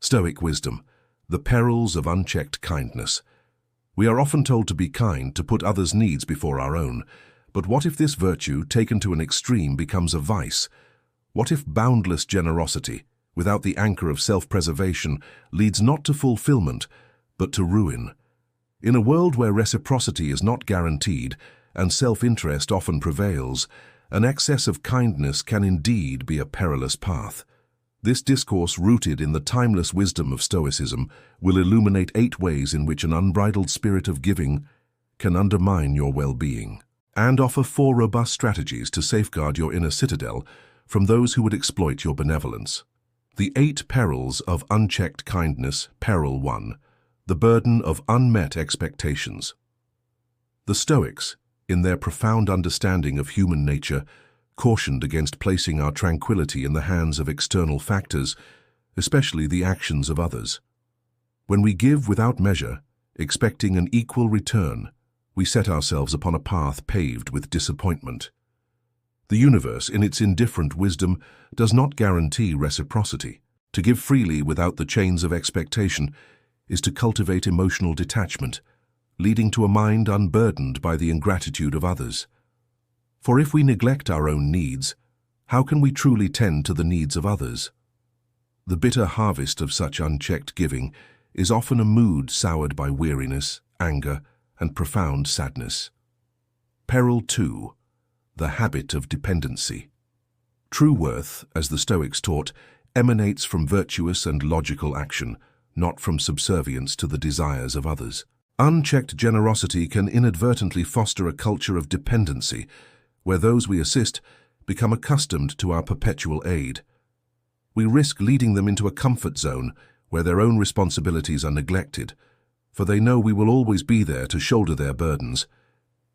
Stoic wisdom, the perils of unchecked kindness. We are often told to be kind, to put others' needs before our own. But what if this virtue, taken to an extreme, becomes a vice? What if boundless generosity, without the anchor of self-preservation, leads not to fulfillment, but to ruin? In a world where reciprocity is not guaranteed and self-interest often prevails, an excess of kindness can indeed be a perilous path. This discourse, rooted in the timeless wisdom of Stoicism, will illuminate 8 ways in which an unbridled spirit of giving can undermine your well-being, and offer 4 robust strategies to safeguard your inner citadel from those who would exploit your benevolence. The 8 perils of unchecked kindness. Peril 1. The burden of unmet expectations. The Stoics, in their profound understanding of human nature, cautioned against placing our tranquility in the hands of external factors, especially the actions of others. When we give without measure, expecting an equal return, we set ourselves upon a path paved with disappointment. The universe, in its indifferent wisdom, does not guarantee reciprocity. To give freely without the chains of expectation is to cultivate emotional detachment, leading to a mind unburdened by the ingratitude of others. For if we neglect our own needs, how can we truly tend to the needs of others? The bitter harvest of such unchecked giving is often a mood soured by weariness, anger, and profound sadness. Peril 2. The habit of dependency. True worth, as the Stoics taught, emanates from virtuous and logical action, not from subservience to the desires of others. Unchecked generosity can inadvertently foster a culture of dependency, where those we assist become accustomed to our perpetual aid. We risk leading them into a comfort zone where their own responsibilities are neglected, for they know we will always be there to shoulder their burdens.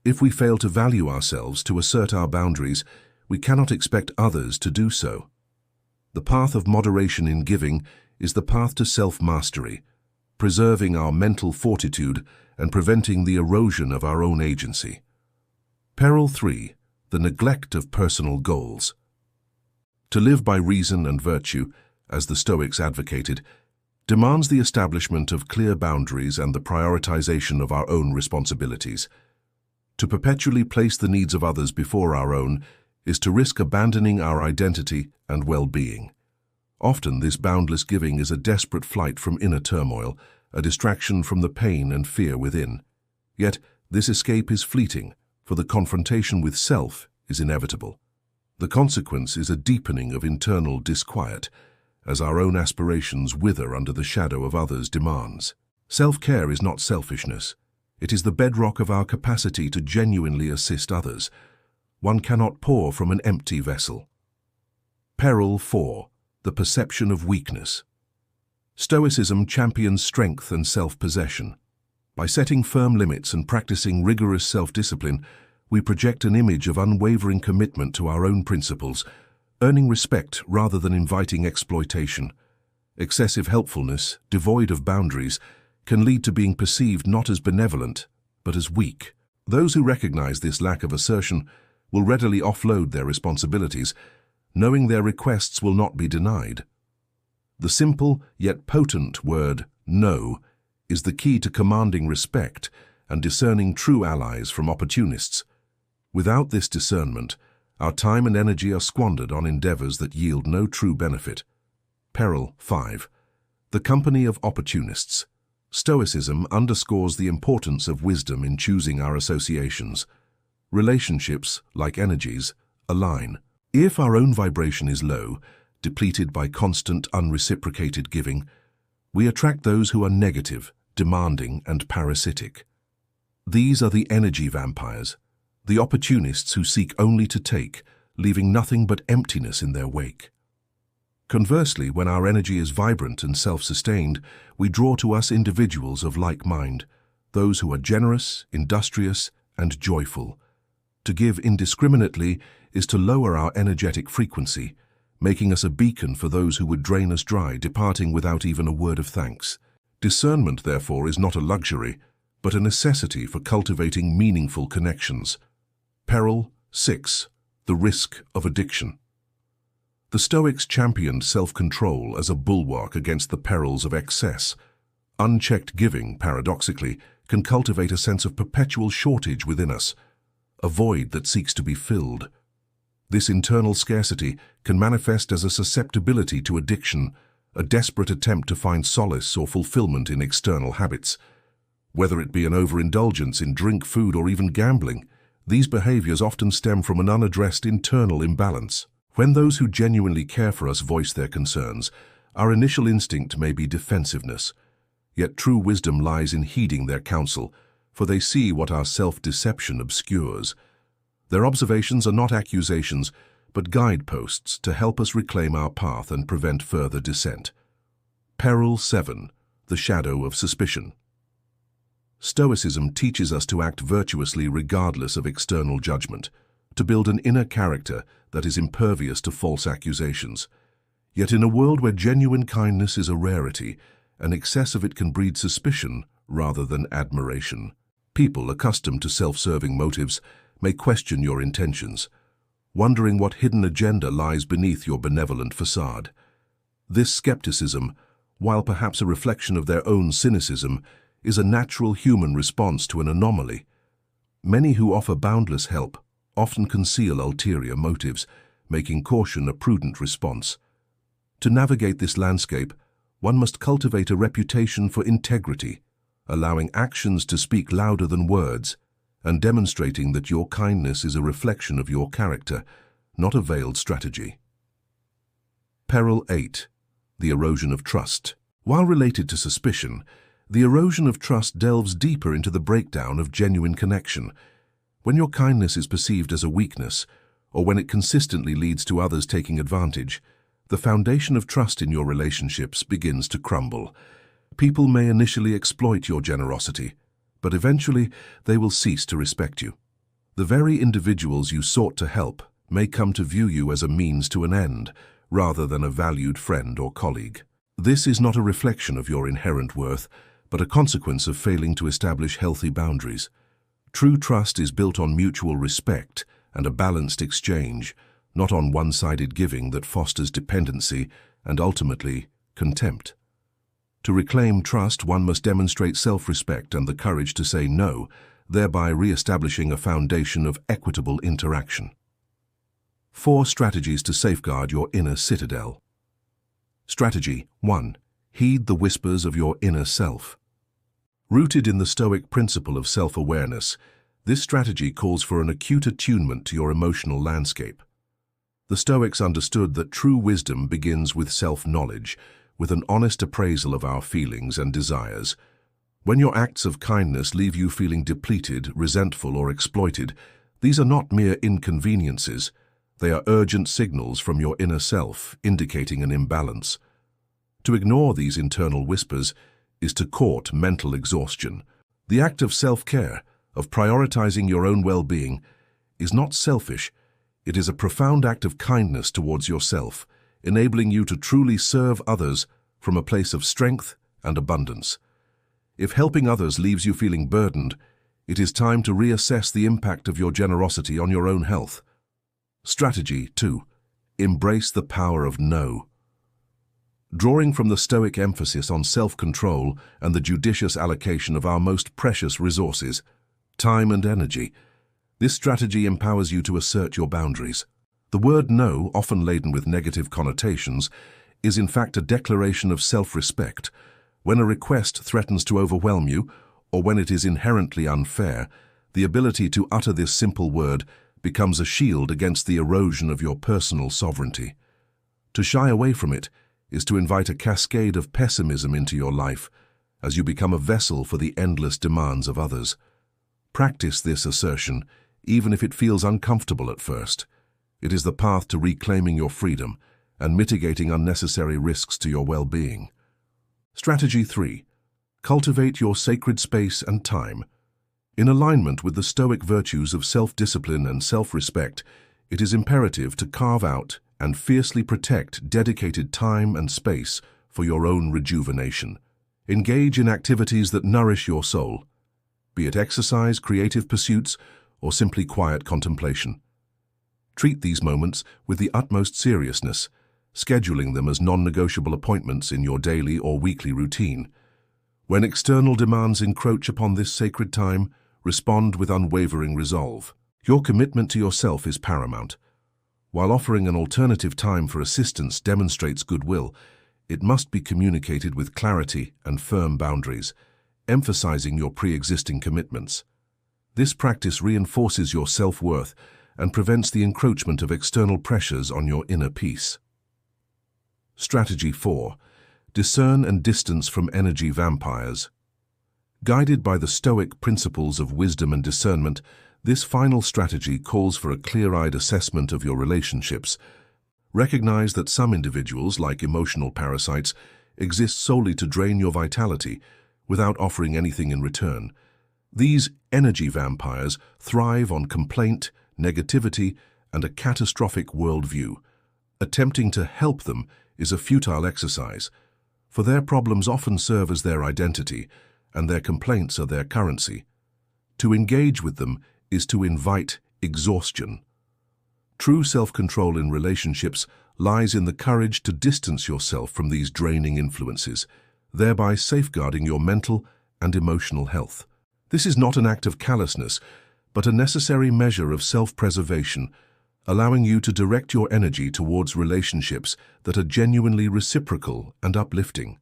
If we fail to value ourselves, to assert our boundaries, we cannot expect others to do so. The path of moderation in giving is the path to self-mastery, preserving our mental fortitude and preventing the erosion of our own agency. Peril 3. The neglect of personal goals. To live by reason and virtue, as the Stoics advocated, demands the establishment of clear boundaries and the prioritization of our own responsibilities. To perpetually place the needs of others before our own is to risk abandoning our identity and well-being. Often this boundless giving is a desperate flight from inner turmoil, a distraction from the pain and fear within. Yet this escape is fleeting, for the confrontation with self is inevitable. The consequence is a deepening of internal disquiet, as our own aspirations wither under the shadow of others' demands. Self-care is not selfishness. It is the bedrock of our capacity to genuinely assist others. One cannot pour from an empty vessel. Peril 4. The perception of weakness. Stoicism champions strength and self-possession. By setting firm limits and practicing rigorous self-discipline, we project an image of unwavering commitment to our own principles, earning respect rather than inviting exploitation. Excessive helpfulness, devoid of boundaries, can lead to being perceived not as benevolent, but as weak. Those who recognize this lack of assertion will readily offload their responsibilities, knowing their requests will not be denied. The simple yet potent word "no" is the key to commanding respect and discerning true allies from opportunists. Without this discernment, our time and energy are squandered on endeavors that yield no true benefit. Peril 5. The company of opportunists. Stoicism underscores the importance of wisdom in choosing our associations. Relationships, like energies, align. If our own vibration is low, depleted by constant, unreciprocated giving, we attract those who are negative, demanding, and parasitic. These are the energy vampires, the opportunists who seek only to take, leaving nothing but emptiness in their wake. Conversely, when our energy is vibrant and self-sustained, we draw to us individuals of like mind, those who are generous, industrious, and joyful. To give indiscriminately is to lower our energetic frequency, making us a beacon for those who would drain us dry, departing without even a word of thanks. Discernment, therefore, is not a luxury, but a necessity for cultivating meaningful connections. Peril 6. The risk of addiction. The Stoics championed self-control as a bulwark against the perils of excess. Unchecked giving, paradoxically, can cultivate a sense of perpetual shortage within us, a void that seeks to be filled. This internal scarcity can manifest as a susceptibility to addiction, a desperate attempt to find solace or fulfillment in external habits. Whether it be an overindulgence in drink, food, or even gambling, these behaviors often stem from an unaddressed internal imbalance. When those who genuinely care for us voice their concerns, our initial instinct may be defensiveness. Yet true wisdom lies in heeding their counsel, for they see what our self-deception obscures. Their observations are not accusations, but guideposts to help us reclaim our path and prevent further descent. Peril 7. The shadow of suspicion. Stoicism teaches us to act virtuously regardless of external judgment, to build an inner character that is impervious to false accusations. Yet in a world where genuine kindness is a rarity, an excess of it can breed suspicion rather than admiration. People accustomed to self-serving motives may question your intentions, wondering what hidden agenda lies beneath your benevolent facade. This skepticism, while perhaps a reflection of their own cynicism, is a natural human response to an anomaly. Many who offer boundless help often conceal ulterior motives, making caution a prudent response. To navigate this landscape, one must cultivate a reputation for integrity, allowing actions to speak louder than words, and demonstrating that your kindness is a reflection of your character, not a veiled strategy. Peril 8. The erosion of trust. While related to suspicion, the erosion of trust delves deeper into the breakdown of genuine connection. When your kindness is perceived as a weakness, or when it consistently leads to others taking advantage, the foundation of trust in your relationships begins to crumble. People may initially exploit your generosity, but eventually they will cease to respect you. The very individuals you sought to help may come to view you as a means to an end, rather than a valued friend or colleague. This is not a reflection of your inherent worth, but a consequence of failing to establish healthy boundaries. True trust is built on mutual respect and a balanced exchange, not on one-sided giving that fosters dependency and ultimately contempt. To reclaim trust, one must demonstrate self-respect and the courage to say no, thereby re-establishing a foundation of equitable interaction. 4 strategies to safeguard your inner citadel. Strategy 1. Heed the whispers of your inner self. Rooted in the Stoic principle of self-awareness, this strategy calls for an acute attunement to your emotional landscape. The Stoics understood that true wisdom begins with self-knowledge, with an honest appraisal of our feelings and desires. When your acts of kindness leave you feeling depleted, resentful, or exploited, these are not mere inconveniences. They are urgent signals from your inner self, indicating an imbalance. To ignore these internal whispers is to court mental exhaustion. The act of self-care, of prioritizing your own well-being, is not selfish. It is a profound act of kindness towards yourself, enabling you to truly serve others from a place of strength and abundance. If helping others leaves you feeling burdened, it is time to reassess the impact of your generosity on your own health. Strategy 2. Embrace the power of no. Drawing from the Stoic emphasis on self-control and the judicious allocation of our most precious resources, time and energy, this strategy empowers you to assert your boundaries. The word no, often laden with negative connotations, is in fact a declaration of self-respect. When a request threatens to overwhelm you, or when it is inherently unfair, the ability to utter this simple word becomes a shield against the erosion of your personal sovereignty. To shy away from it is to invite a cascade of pessimism into your life, as you become a vessel for the endless demands of others. Practice this assertion, even if it feels uncomfortable at first. It is the path to reclaiming your freedom and mitigating unnecessary risks to your well-being. Strategy 3. Cultivate your sacred space and time. In alignment with the Stoic virtues of self-discipline and self-respect, it is imperative to carve out and fiercely protect dedicated time and space for your own rejuvenation. Engage in activities that nourish your soul, be it exercise, creative pursuits, or simply quiet contemplation. Treat these moments with the utmost seriousness, scheduling them as non-negotiable appointments in your daily or weekly routine. When external demands encroach upon this sacred time, respond with unwavering resolve. Your commitment to yourself is paramount. While offering an alternative time for assistance demonstrates goodwill, it must be communicated with clarity and firm boundaries, emphasizing your pre-existing commitments. This practice reinforces your self-worth and prevents the encroachment of external pressures on your inner peace. Strategy 4. Discern and distance from energy vampires. Guided by the Stoic principles of wisdom and discernment, this final strategy calls for a clear-eyed assessment of your relationships. Recognize that some individuals, like emotional parasites, exist solely to drain your vitality without offering anything in return. These energy vampires thrive on complaint, negativity, and a catastrophic worldview. Attempting to help them is a futile exercise, for their problems often serve as their identity, and their complaints are their currency. To engage with them is to invite exhaustion. True self-control in relationships lies in the courage to distance yourself from these draining influences, thereby safeguarding your mental and emotional health. This is not an act of callousness, but a necessary measure of self-preservation, allowing you to direct your energy towards relationships that are genuinely reciprocal and uplifting.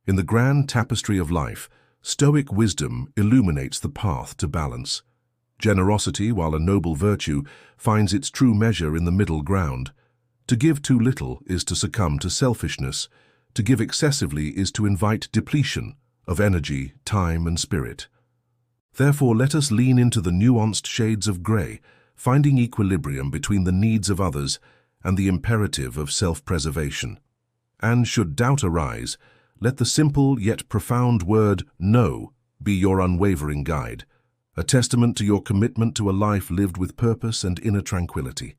In the grand tapestry of life, Stoic wisdom illuminates the path to balance. Generosity, while a noble virtue, finds its true measure in the middle ground. To give too little is to succumb to selfishness. To give excessively is to invite depletion of energy, time, and spirit. Therefore, let us lean into the nuanced shades of grey, finding equilibrium between the needs of others and the imperative of self-preservation. And should doubt arise, let the simple yet profound word "no" be your unwavering guide, a testament to your commitment to a life lived with purpose and inner tranquility.